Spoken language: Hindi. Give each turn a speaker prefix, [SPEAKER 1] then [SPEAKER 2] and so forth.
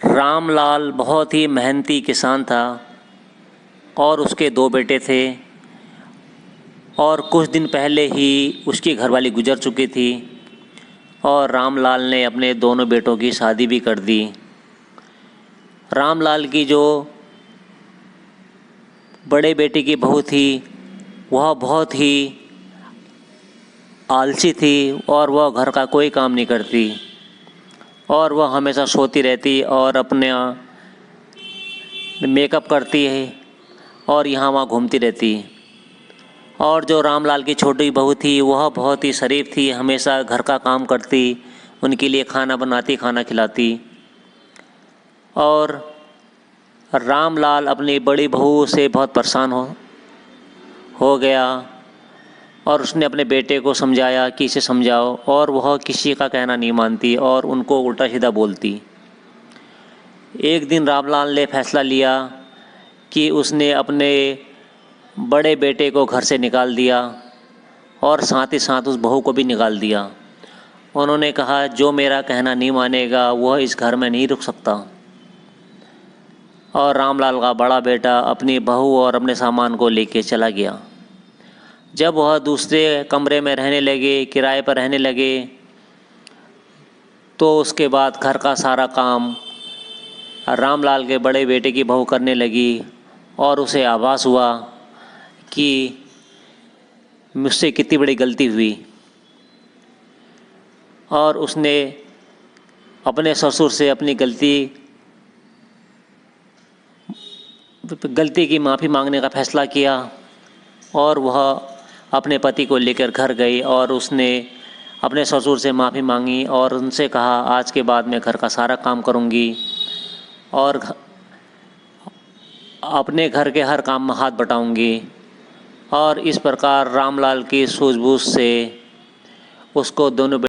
[SPEAKER 1] रामलाल बहुत ही मेहनती किसान था और उसके 2 बेटे थे और कुछ दिन पहले ही उसकी घरवाली गुजर चुकी थी और रामलाल ने अपने दोनों बेटों की शादी भी कर दी। रामलाल की जो बड़े बेटे की बहू थी वह बहुत ही आलसी थी और वह घर का कोई काम नहीं करती और वह हमेशा सोती रहती और अपने मेकअप करती है और यहाँ वहाँ घूमती रहती। और जो रामलाल की छोटी बहू थी वह बहुत ही शरीफ थी, हमेशा घर का काम करती, उनके लिए खाना बनाती, खाना खिलाती। और रामलाल अपनी बड़ी बहू से बहुत परेशान हो गया और उसने अपने बेटे को समझाया कि इसे समझाओ, और वह किसी का कहना नहीं मानती और उनको उल्टा सीधा बोलती। एक दिन रामलाल ने फैसला लिया कि उसने अपने बड़े बेटे को घर से निकाल दिया और साथ ही साथ उस बहू को भी निकाल दिया। उन्होंने कहा जो मेरा कहना नहीं मानेगा वह इस घर में नहीं रुक सकता। और रामलाल का बड़ा बेटा अपनी बहू और अपने सामान को लेके चला गया। जब वह दूसरे कमरे में रहने लगे, किराए पर रहने लगे, तो उसके बाद घर का सारा काम रामलाल के बड़े बेटे की बहू करने लगी और उसे आभास हुआ कि मुझसे कितनी बड़ी गलती हुई। और उसने अपने ससुर से अपनी गलती की माफ़ी मांगने का फ़ैसला किया और वह अपने पति को लेकर घर गई और उसने अपने ससुर से माफ़ी मांगी और उनसे कहा आज के बाद मैं घर का सारा काम करूंगी और अपने घर के हर काम में हाथ बटाऊंगी। और इस प्रकार रामलाल की सूझबूझ से उसको दोनों